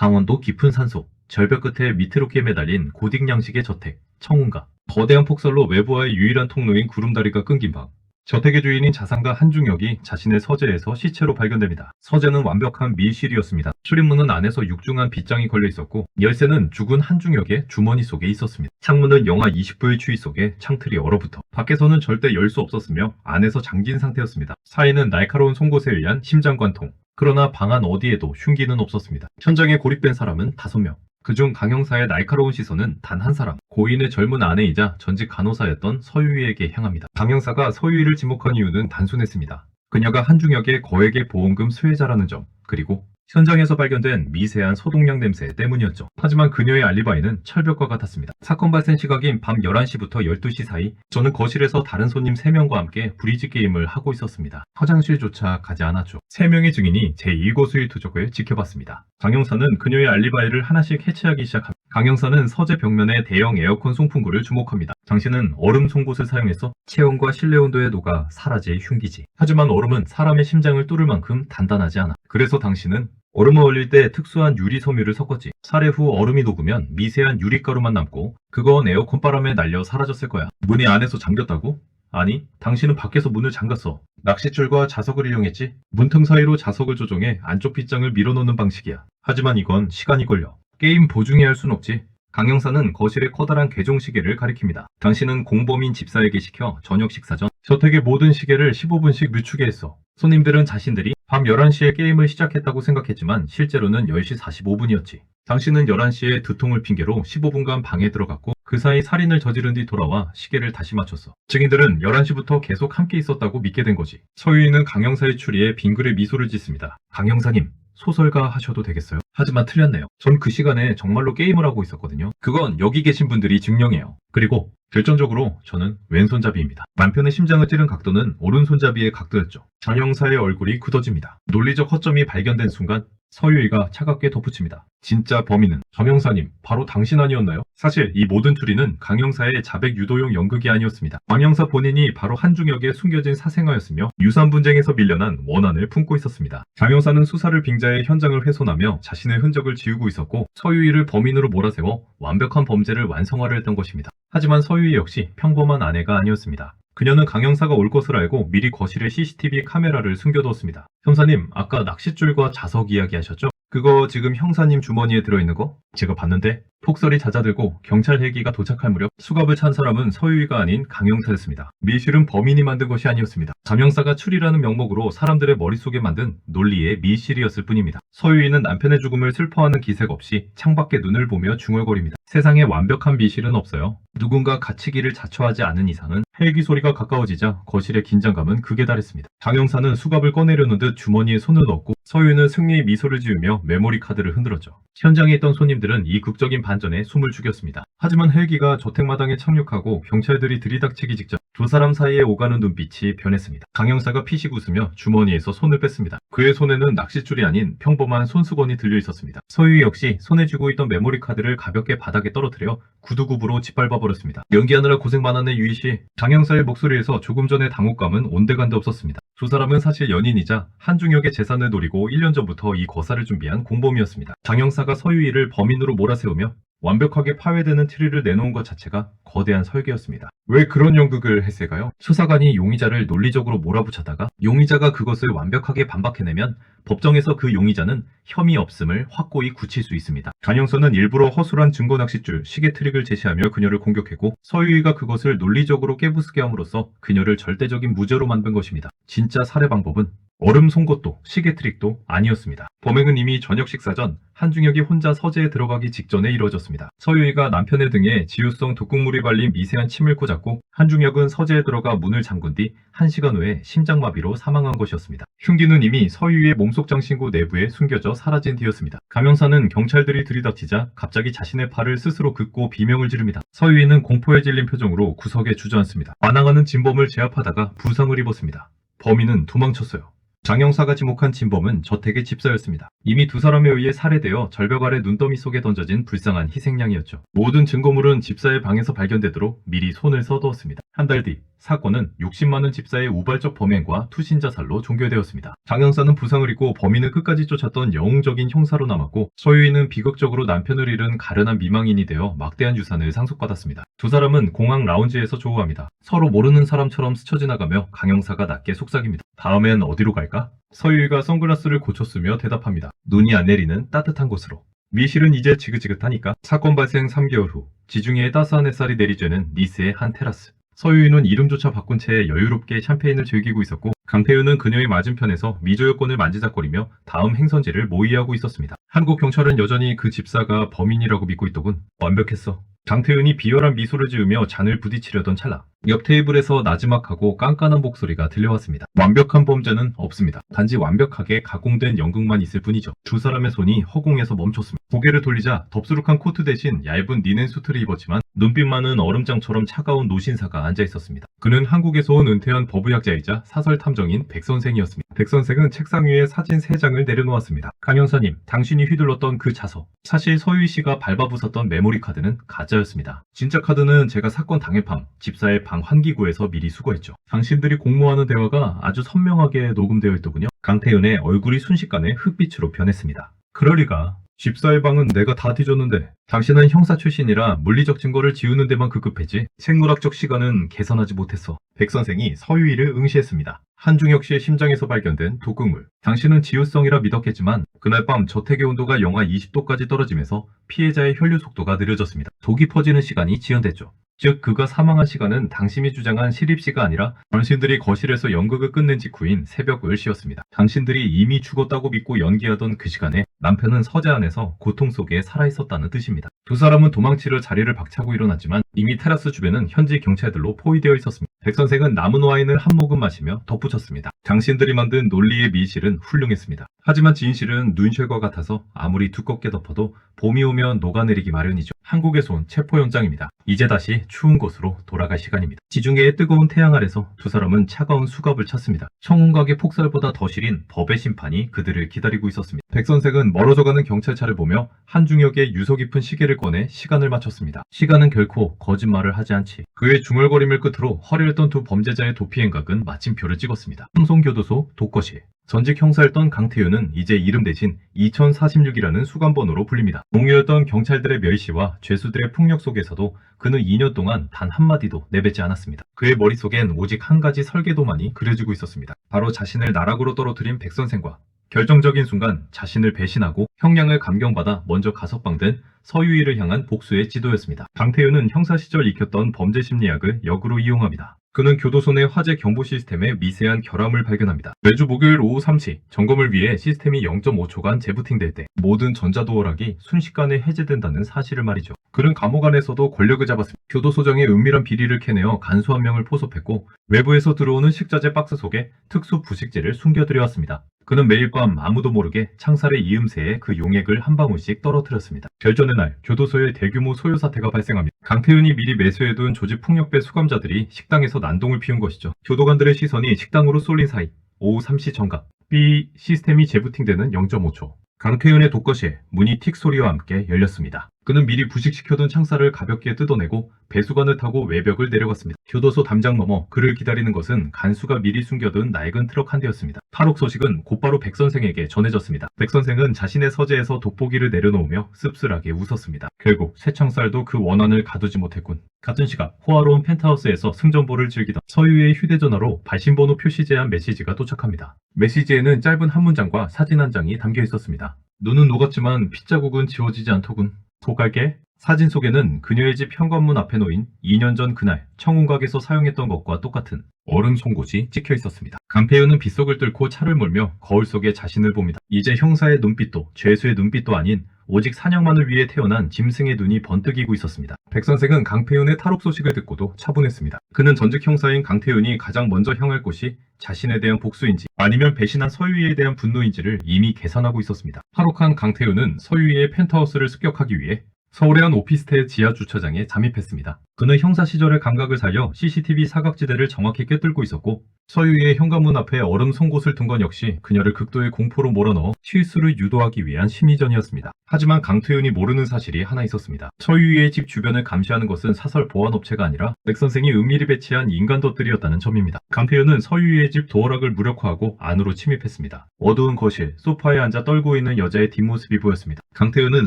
강원도 깊은 산속, 절벽 끝에 미트로키에 매달린 고딕 양식의 저택, 청운가. 거대한 폭설로 외부와의 유일한 통로인 구름다리가 끊긴 밤. 저택의 주인인 자산가 한중혁이 자신의 서재에서 시체로 발견됩니다. 서재는 완벽한 밀실이었습니다. 출입문은 안에서 육중한 빗장이 걸려 있었고 열쇠는 죽은 한중혁의 주머니 속에 있었습니다. 창문은 영하 20도의 추위 속에 창틀이 얼어붙어 밖에서는 절대 열 수 없었으며 안에서 잠긴 상태였습니다. 사인은 날카로운 송곳에 의한 심장관통. 그러나 방 안 어디에도 흉기는 없었습니다. 현장에 고립된 사람은 5명. 그중 강형사의 날카로운 시선은 단 한 사람, 고인의 젊은 아내이자 전직 간호사였던 서유희에게 향합니다. 강형사가 서유희를 지목한 이유는 단순했습니다. 그녀가 한중혁의 거액의 보험금 수혜자라는 점, 그리고 현장에서 발견된 미세한 소독약 냄새 때문이었죠. 하지만 그녀의 알리바이는 철벽과 같았습니다. 사건 발생 시각인 밤 11시부터 12시 사이 저는 거실에서 다른 손님 3명과 함께 브리지 게임을 하고 있었습니다. 화장실조차 가지 않았죠. 3명의 증인이 제 일거수일투족을 지켜봤습니다. 강형사는 그녀의 알리바이를 하나씩 해체하기 시작합니다. 강형사는 서재 벽면에 대형 에어컨 송풍구를 주목합니다. 당신은 얼음 송곳을 사용해서 체온과 실내 온도에 녹아 사라질 흉기지. 하지만 얼음은 사람의 심장을 뚫을 만큼 단단하지 않아. 그래서 당신은 얼음을 얼릴 때 특수한 유리 섬유를 섞었지. 살해 후 얼음이 녹으면 미세한 유리가루만 남고 그건 에어컨 바람에 날려 사라졌을 거야. 문이 안에서 잠겼다고? 아니, 당신은 밖에서 문을 잠갔어. 낚싯줄과 자석을 이용했지. 문틈 사이로 자석을 조정해 안쪽 빗장을 밀어넣는 방식이야. 하지만 이건 시간이 걸려. 게임 보증이 할 순 없지. 강형사는 거실에 커다란 괴종 시계를 가리킵니다. 당신은 공범인 집사에게 시켜 저녁 식사 전 저택의 모든 시계를 15분씩 늦추게 했어. 손님들은 자신들이 밤 11시에 게임을 시작했다고 생각했지만 실제로는 10시 45분이었지. 당신은 11시에 두통을 핑계로 15분간 방에 들어갔고 그 사이 살인을 저지른 뒤 돌아와 시계를 다시 맞췄어. 증인들은 11시부터 계속 함께 있었다고 믿게 된 거지. 서유희는 강형사의 추리에 빙그레 미소를 짓습니다. 강형사님, 소설가 하셔도 되겠어요? 하지만 틀렸네요. 전 그 시간에 정말로 게임을 하고 있었거든요. 그건 여기 계신 분들이 증명해요. 그리고 결정적으로 저는 왼손잡이입니다. 남편의 심장을 찌른 각도는 오른손잡이의 각도였죠. 강형사의 얼굴이 굳어집니다. 논리적 허점이 발견된 순간 서유희가 차갑게 덧붙입니다. 진짜 범인은 강형사님, 바로 당신 아니었나요? 사실 이 모든 추리는 강형사의 자백 유도용 연극이 아니었습니다. 강형사 본인이 바로 한중혁의 숨겨진 사생아였으며 유산 분쟁에서 밀려난 원한을 품고 있었습니다. 강형사는 수사를 빙자해 현장을 훼손하며 자신의 흔적을 지우고 있었고 서유희를 범인으로 몰아세워 완벽한 범죄를 완성하려 했던 것입니다. 하지만 서유희 역시 평범한 아내가 아니었습니다. 그녀는 강형사가 올 것을 알고 미리 거실에 CCTV 카메라를 숨겨두었습니다. 형사님, 아까 낚싯줄과 자석 이야기 하셨죠? 그거 지금 형사님 주머니에 들어있는 거? 제가 봤는데 폭설이 잦아들고 경찰 헬기가 도착할 무렵 수갑을 찬 사람은 서유희가 아닌 강형사였습니다. 밀실은 범인이 만든 것이 아니었습니다. 강형사가 추리라는 명목으로 사람들의 머릿속에 만든 논리의 밀실이었을 뿐입니다. 서유희는 남편의 죽음을 슬퍼하는 기색 없이 창밖에 눈을 보며 중얼거립니다. 세상에 완벽한 밀실은 없어요. 누군가 갇히기를 자처하지 않은 이상은. 헬기 소리가 가까워지자 거실의 긴장감은 극에 달했습니다. 강형사는 수갑을 꺼내려는 듯 주머니에 손을 넣었고 서유희는 승리의 미소를 지으며 메모리 카드를 흔들었죠. 현장에 있던 손님들은 이 극적인 반전에 숨을 죽였습니다. 하지만 헬기가 저택마당에 착륙하고 경찰들이 들이닥치기 직전 두 사람 사이에 오가는 눈빛이 변했습니다. 강형사가 피식 웃으며 주머니에서 손을 뺐습니다. 그의 손에는 낚싯줄이 아닌 평범한 손수건이 들려 있었습니다. 서유희 역시 손에 쥐고 있던 메모리 카드를 가볍게 바닥에 떨어뜨려 구두굽으로 짓밟아버렸습니다. 연기하느라 고생 많았네 유희 씨. 강형사의 목소리에서 조금 전의 당혹감은 온데간데 없었습니다. 두 사람은 사실 연인이자 한중혁의 재산을 노리고 1년 전부터 이 거사를 준비한 공범이었습니다. 강형사가 서유희를 범인으로 몰아세우며 완벽하게 파괴되는 트리를 내놓은 것 자체가 거대한 설계였습니다. 왜 그런 연극을 했을까요? 수사관이 용의자를 논리적으로 몰아붙였다가 용의자가 그것을 완벽하게 반박해내면 법정에서 그 용의자는 혐의 없음을 확고히 굳힐 수 있습니다. 강형사는 일부러 허술한 증거 낚싯줄, 시계 트릭을 제시하며 그녀를 공격했고 서유희가 그것을 논리적으로 깨부수게 함으로써 그녀를 절대적인 무죄로 만든 것입니다. 진짜 살해 방법은 얼음 송곳도 시계 트릭도 아니었습니다. 범행은 이미 저녁 식사 전 한중혁이 혼자 서재에 들어가기 직전에 이루어졌습니다. 서유희가 남편의 등에 지우성 독극물이 발린 미세한 침을 꽂았고 한중혁은 서재에 들어가 문을 잠근 뒤 1시간 후에 심장마비로 사망한 것이었습니다. 흉기는 이미 서유희의 몸속 장신구 내부에 숨겨져 사라진 뒤였습니다. 강형사는 경찰들이 들이닥치자 갑자기 자신의 팔을 스스로 긋고 비명을 지릅니다. 서유희는 공포에 질린 표정으로 구석에 주저앉습니다. 반항하는 진범을 제압하다가 부상을 입었습니다. 범인은 도망쳤어요. 장 형사가 지목한 진범은 저택의 집사였습니다. 이미 두 사람에 의해 살해되어 절벽 아래 눈더미 속에 던져진 불쌍한 희생양이었죠. 모든 증거물은 집사의 방에서 발견되도록 미리 손을 써두었습니다. 한 달 뒤 사건은 60만 원 집사의 우발적 범행과 투신 자살로 종결되었습니다. 장 형사는 부상을 입고 범인을 끝까지 쫓았던 영웅적인 형사로 남았고, 서유인은 비극적으로 남편을 잃은 가련한 미망인이 되어 막대한 유산을 상속받았습니다. 두 사람은 공항 라운지에서 조우합니다. 서로 모르는 사람처럼 스쳐 지나가며 강 형사가 낮게 속삭입니다. 다음엔 어디로 갈까? 서유이가 선글라스를 고쳤으며 대답합니다. 눈이 안 내리는 따뜻한 곳으로. 미실은 이제 지긋지긋하니까. 사건 발생 3개월 후 지중해에 따스한 햇살이 내리쬐는 니스의 한 테라스. 서유인은 이름조차 바꾼 채 여유롭게 샴페인을 즐기고 있었고, 강태윤은 그녀의 맞은편에서 미조 여권을 만지작거리며 다음 행선지를 모의하고 있었습니다. 한국 경찰은 여전히 그 집사가 범인이라고 믿고 있더군. 완벽했어. 강태윤이 비열한 미소를 지으며 잔을 부딪히려던 찰나 옆 테이블에서 나지막하고 깐깐한 목소리가 들려왔습니다. 완벽한 범죄는 없습니다. 단지 완벽하게 가공된 연극만 있을 뿐이죠. 두 사람의 손이 허공에서 멈췄습니다. 고개를 돌리자 덥수룩한 코트 대신 얇은 리넨 수트를 입었지만 눈빛만은 얼음장처럼 차가운 노신사가 앉아있었습니다. 그는 한국에서 온 은퇴한 법의학자이자 사설 탐정인 백 선생이었습니다. 백 선생은 책상 위에 사진 3장을 내려놓았습니다. 강 형사님, 당신이 휘둘렀던 그 자서, 사실 서유희 씨가 밟아부쉈던 메모리 카드는 가짜였습니다. 진짜 카드는 제가 사건 당일 밤 집사의 방 환기구에서 미리 수거했죠. 당신들이 공모하는 대화가 아주 선명하게 녹음되어 있더군요. 강태윤의 얼굴이 순식간에 흑빛으로 변했습니다. 그럴 리가. 집사의 방은 내가 다 뒤졌는데 당신은 형사 출신이라 물리적 증거를 지우는 데만 급급했지 생물학적 시간은 계산하지 못했어. 백 선생이 서유희를 응시했습니다. 한중혁 씨의 심장에서 발견된 독극물. 당신은 지우성이라 믿었겠지만 그날 밤 저택의 온도가 영하 20도까지 떨어지면서 피해자의 혈류 속도가 느려졌습니다. 독이 퍼지는 시간이 지연됐죠. 즉 그가 사망한 시간은 당신이 주장한 시립시가 아니라 당신들이 거실에서 연극을 끝낸 직후인 새벽 10시였습니다. 당신들이 이미 죽었다고 믿고 연기하던 그 시간에 남편은 서재 안에서 고통 속에 살아있었다는 뜻입니다. 두 사람은 도망치려 자리를 박차고 일어났지만 이미 테라스 주변은 현지 경찰들로 포위되어 있었습니다. 백 선생은 남은 와인을 한 모금 마시며 덧붙였습니다. 당신들이 만든 논리의 미실은 훌륭했습니다. 하지만 진실은 눈쉘과 같아서 아무리 두껍게 덮어도 봄이 오면 녹아내리기 마련이죠. 한국에서 온 체포 현장입니다. 이제 다시 추운 곳으로 돌아갈 시간입니다. 지중해의 뜨거운 태양 아래서 두 사람은 차가운 수갑을 찼습니다. 청운각의 폭설보다 더 시린 법의 심판이 그들을 기다리고 있었습니다. 백 선생은 멀어져가는 경찰차를 보며 한중혁의 유서 깊은 시계를 꺼내 시간을 맞췄습니다. 시간은 결코 거짓말을 하지 않지. 그의 중얼거림을 끝으로 허리를 두 범죄자의 도피 행각은 마침표를 찍었습니다. 삼성교도소 독거실. 전직 형사였던 강태윤은 이제 이름 대신 2046이라는 수감번호로 불립니다. 동료였던 경찰들의 멸시와 죄수들의 폭력 속에서도 그는 2년 동안 단 한마디도 내뱉지 않았습니다. 그의 머릿속엔 오직 한 가지 설계도만이 그려지고 있었습니다. 바로 자신을 나락으로 떨어뜨린 백 선생과 결정적인 순간 자신을 배신하고 형량을 감경받아 먼저 가석방된 서유희를 향한 복수의 지도였습니다. 강태윤은 형사 시절 익혔던 범죄 심리학을 역으로 이용합니다. 그는 교도소 내 화재 경보 시스템에 미세한 결함을 발견합니다. 매주 목요일 오후 3시 점검을 위해 시스템이 0.5초간 재부팅될 때 모든 전자도어락이 순식간에 해제된다는 사실을 말이죠. 그는 감옥 안에서도 권력을 잡았습니다. 교도소장의 은밀한 비리를 캐내어 간수 한 명을 포섭했고 외부에서 들어오는 식자재 박스 속에 특수 부식제를 숨겨들여왔습니다. 그는 매일 밤 아무도 모르게 창살의 이음새에 그 용액을 한 방울씩 떨어뜨렸습니다. 결전의 날 교도소에 대규모 소요 사태가 발생합니다. 강태윤이 미리 매수해둔 조직폭력배 수감자들이 식당에서 난동을 피운 것이죠. 교도관들의 시선이 식당으로 쏠린 사이 오후 3시 정각 B 시스템이 재부팅되는 0.5초 강태윤의 독거실 문이 틱 소리와 함께 열렸습니다. 그는 미리 부식시켜둔 창살을 가볍게 뜯어내고 배수관을 타고 외벽을 내려갔습니다. 교도소 담장 너머 그를 기다리는 것은 간수가 미리 숨겨둔 낡은 트럭 한 대였습니다. 탈옥 소식은 곧바로 백 선생에게 전해졌습니다. 백 선생은 자신의 서재에서 돋보기를 내려놓으며 씁쓸하게 웃었습니다. 결국 새 창살도 그 원한을 가두지 못했군. 같은 시각 호화로운 펜트하우스에서 승전보를 즐기던 서유의 휴대전화로 발신번호 표시 제한 메시지가 도착합니다. 메시지에는 짧은 한 문장과 사진 한 장이 담겨 있었습니다. 눈은 녹았지만 핏자국은 지워지지 않더군. 속갈게. 사진 속에는 그녀의 집 현관문 앞에 놓인 2년 전 그날 청운각에서 사용했던 것과 똑같은 얼음 송곳이 찍혀 있었습니다. 강태윤은 빗속을 뚫고 차를 몰며 거울 속에 자신을 봅니다. 이제 형사의 눈빛도 죄수의 눈빛도 아닌 오직 사냥만을 위해 태어난 짐승의 눈이 번뜩이고 있었습니다. 백 선생은 강태윤의 탈옥 소식을 듣고도 차분했습니다. 그는 전직 형사인 강태윤이 가장 먼저 향할 곳이 자신에 대한 복수인지 아니면 배신한 서유희에 대한 분노인지를 이미 계산하고 있었습니다. 탈옥한 강태윤은 서유희의 펜트하우스를 습격하기 위해 서울의 한 오피스텔 지하 주차장에 잠입했습니다. 그는 형사 시절의 감각을 살려 CCTV 사각지대를 정확히 꿰뚫고 있었고 서유의 현관문 앞에 얼음 송곳을 둔 건 역시 그녀를 극도의 공포로 몰아넣어 실수를 유도하기 위한 심리전이었습니다. 하지만 강태윤이 모르는 사실이 하나 있었습니다. 서유의 집 주변을 감시하는 것은 사설 보안업체가 아니라 백 선생이 은밀히 배치한 인간덧들이었다는 점입니다. 강태윤은 서유의 집 도어락을 무력화하고 안으로 침입했습니다. 어두운 거실, 소파에 앉아 떨고 있는 여자의 뒷모습이 보였습니다. 강태윤은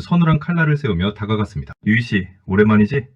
서늘한 칼날을 세우며 다가갔습니다. 유희씨, 오랜만이지?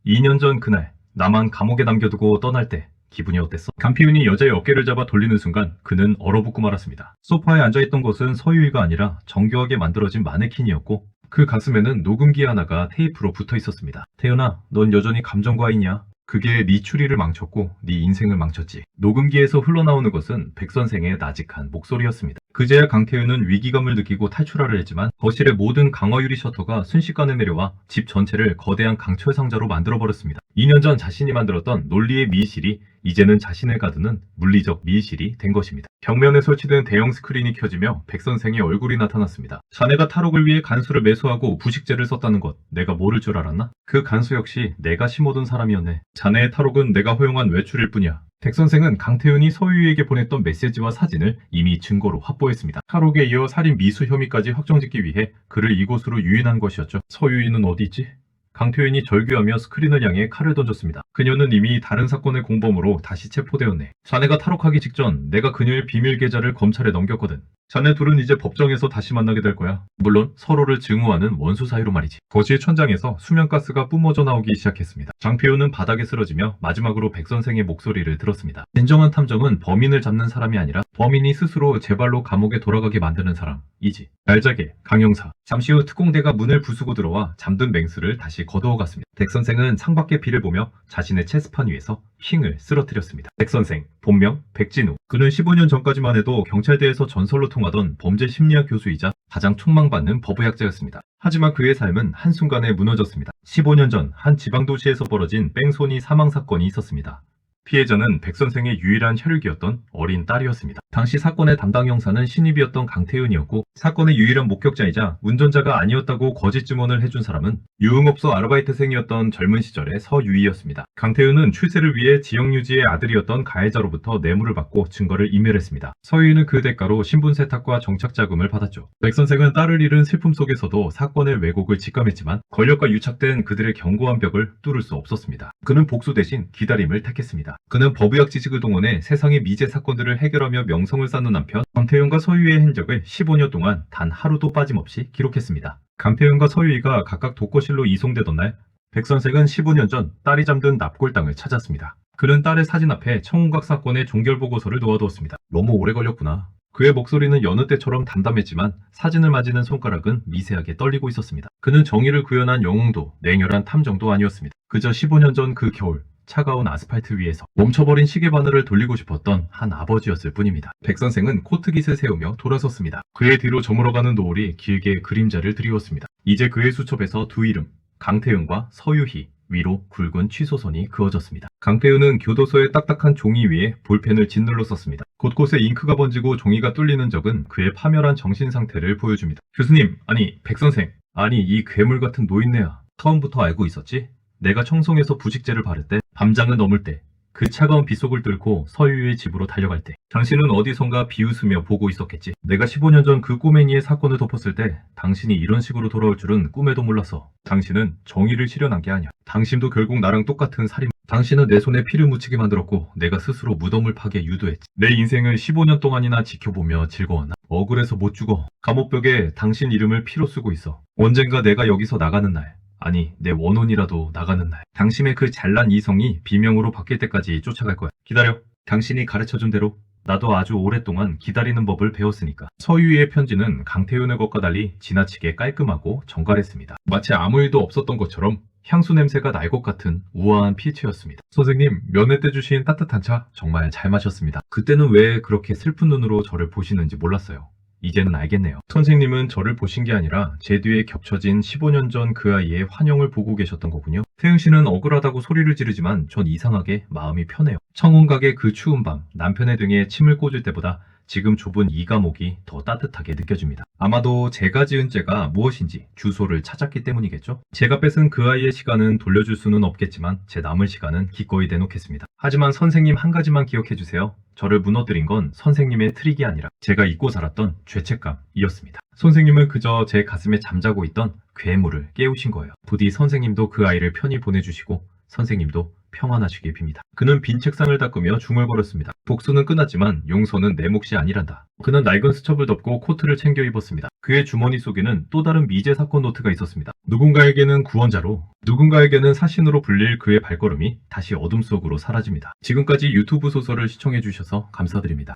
2년 전 그날 나만 감옥에 남겨두고 떠날 때 기분이 어땠어? 강태윤이 여자의 어깨를 잡아 돌리는 순간 그는 얼어붙고 말았습니다. 소파에 앉아있던 것은 서유희가 아니라 정교하게 만들어진 마네킹이었고 그 가슴에는 녹음기 하나가 테이프로 붙어 있었습니다. 태윤아, 넌 여전히 감정과잉이야. 그게 네 추리를 망쳤고 네 인생을 망쳤지. 녹음기에서 흘러나오는 것은 백 선생의 나직한 목소리였습니다. 그제야 강태윤은 위기감을 느끼고 탈출하려 했지만 거실의 모든 강화유리 셔터가 순식간에 내려와 집 전체를 거대한 강철 상자로 만들어버렸습니다. 2년 전 자신이 만들었던 논리의 미실이 이제는 자신을 가두는 물리적 미실이 된 것입니다. 벽면에 설치된 대형 스크린이 켜지며 백 선생의 얼굴이 나타났습니다. 자네가 탈옥을 위해 간수를 매수하고 부식제를 썼다는 것 내가 모를 줄 알았나? 그 간수 역시 내가 심어둔 사람이었네. 자네의 탈옥은 내가 허용한 외출일 뿐이야. 백 선생은 강태윤이 서유희에게 보냈던 메시지와 사진을 이미 증거로 확보했습니다. 탈옥에 이어 살인 미수 혐의까지 확정짓기 위해 그를 이곳으로 유인한 것이었죠. 서유희는 어디 있지? 강태윤이 절규하며 스크린을 향해 칼을 던졌습니다. 그녀는 이미 다른 사건의 공범으로 다시 체포되었네. 자네가 탈옥하기 직전 내가 그녀의 비밀 계좌를 검찰에 넘겼거든. 자네 둘은 이제 법정에서 다시 만나게 될 거야. 물론 서로를 증오하는 원수 사이로 말이지. 거실 천장에서 수면가스가 뿜어져 나오기 시작했습니다. 장태윤은 바닥에 쓰러지며 마지막으로 백 선생의 목소리를 들었습니다. 진정한 탐정은 범인을 잡는 사람이 아니라 범인이 스스로 제 발로 감옥에 돌아가게 만드는 사람이지. 날짜게 강형사. 잠시 후 특공대가 문을 부수고 들어와 잠든 맹수를 다시 거두어갔습니다. 백 선생은 창밖의 비를 보며 자신의 체스판 위에서 힝을 쓰러뜨렸습니다. 백 선생, 본명 백진우. 그는 15년 전까지만 해도 경찰대에서 전설로 통하던 범죄 심리학 교수이자 가장 촉망받는 법의학자였습니다. 하지만 그의 삶은 한순간에 무너졌습니다. 15년 전 한 지방도시에서 벌어진 뺑소니 사망 사건이 있었습니다. 피해자는 백 선생의 유일한 혈육이었던 어린 딸이었습니다. 당시 사건의 담당 형사는 신입이었던 강태윤이었고 사건의 유일한 목격자이자 운전자가 아니었다고 거짓 증언을 해준 사람은 유흥업소 아르바이트생이었던 젊은 시절의 서유희였습니다. 강태윤은 출세를 위해 지역유지의 아들이었던 가해자로부터 뇌물을 받고 증거를 인멸했습니다. 서유희는 그 대가로 신분 세탁과 정착자금을 받았죠. 백 선생은 딸을 잃은 슬픔 속에서도 사건의 왜곡을 직감했지만 권력과 유착된 그들의 견고한 벽을 뚫을 수 없었습니다. 그는 복수 대신 기다림을 택했습니다. 그는 법의학 지식을 동원해 세상의 미제 사건들을 해결하며 명성을 쌓는 한편 강태윤과 서유희의 행적을 15년 동안 단 하루도 빠짐없이 기록했습니다. 강태윤과 서유희가 각각 독거실로 이송되던 날 백 선생은 15년 전 딸이 잠든 납골당을 찾았습니다. 그는 딸의 사진 앞에 청운각 사건의 종결보고서를 놓아두었습니다. 너무 오래 걸렸구나. 그의 목소리는 여느 때처럼 담담했지만 사진을 만지는 손가락은 미세하게 떨리고 있었습니다. 그는 정의를 구현한 영웅도 냉혈한 탐정도 아니었습니다. 그저 15년 전 그 겨울 차가운 아스팔트 위에서 멈춰버린 시계 바늘을 돌리고 싶었던 한 아버지였을 뿐입니다. 백 선생은 코트깃을 세우며 돌아섰습니다. 그의 뒤로 저물어가는 노을이 길게 그림자를 드리웠습니다. 이제 그의 수첩에서 두 이름, 강태윤과 서유희, 위로 굵은 취소선이 그어졌습니다. 강태윤은 교도소의 딱딱한 종이 위에 볼펜을 짓눌러 썼습니다. 곳곳에 잉크가 번지고 종이가 뚫리는 적은 그의 파멸한 정신 상태를 보여줍니다. 교수님, 아니 백 선생, 아니 이 괴물 같은 노인네야. 처음부터 알고 있었지? 내가 청송에서 부식제를 바를 때 밤장을 넘을 때 그 차가운 빗속을 뚫고 서유의 집으로 달려갈 때 당신은 어디선가 비웃으며 보고 있었겠지. 내가 15년 전 그 꼬맹이의 사건을 덮었을 때 당신이 이런 식으로 돌아올 줄은 꿈에도 몰랐어. 당신은 정의를 실현한 게 아니야. 당신도 결국 나랑 똑같은 살인. 당신은 내 손에 피를 묻히게 만들었고 내가 스스로 무덤을 파게 유도했지. 내 인생을 15년 동안이나 지켜보며 즐거웠나? 억울해서 못 죽어. 감옥벽에 당신 이름을 피로 쓰고 있어. 언젠가 내가 여기서 나가는 날, 아니 내 원혼이라도 나가는 날 당신의 그 잘난 이성이 비명으로 바뀔 때까지 쫓아갈 거야. 기다려. 당신이 가르쳐준 대로 나도 아주 오랫동안 기다리는 법을 배웠으니까. 서유희의 편지는 강태윤의 것과 달리 지나치게 깔끔하고 정갈했습니다. 마치 아무 일도 없었던 것처럼 향수 냄새가 날 것 같은 우아한 피치였습니다. 선생님, 면회 때 주신 따뜻한 차 정말 잘 마셨습니다. 그때는 왜 그렇게 슬픈 눈으로 저를 보시는지 몰랐어요. 이제는 알겠네요. 선생님은 저를 보신 게 아니라 제 뒤에 겹쳐진 15년 전 그 아이의 환영을 보고 계셨던 거군요. 태영 씨는 억울하다고 소리를 지르지만 전 이상하게 마음이 편해요. 청운각의 그 추운 밤 남편의 등에 침을 꽂을 때보다 지금 좁은 이 감옥이 더 따뜻하게 느껴집니다. 아마도 제가 지은 죄가 무엇인지 주소를 찾았기 때문이겠죠? 제가 뺏은 그 아이의 시간은 돌려줄 수는 없겠지만 제 남은 시간은 기꺼이 내놓겠습니다. 하지만 선생님 한 가지만 기억해주세요. 저를 무너뜨린 건 선생님의 트릭이 아니라 제가 잊고 살았던 죄책감이었습니다. 선생님은 그저 제 가슴에 잠자고 있던 괴물을 깨우신 거예요. 부디 선생님도 그 아이를 편히 보내주시고 선생님도 평안하시길 빕니다. 그는 빈 책상을 닦으며 중얼거렸습니다. 복수는 끝났지만 용서는 내 몫이 아니란다. 그는 낡은 수첩을 덮고 코트를 챙겨 입었습니다. 그의 주머니 속에는 또 다른 미제 사건 노트가 있었습니다. 누군가에게는 구원자로, 누군가에게는 사신으로 불릴 그의 발걸음이 다시 어둠 속으로 사라집니다. 지금까지 유튜브 소설을 시청해주셔서 감사드립니다.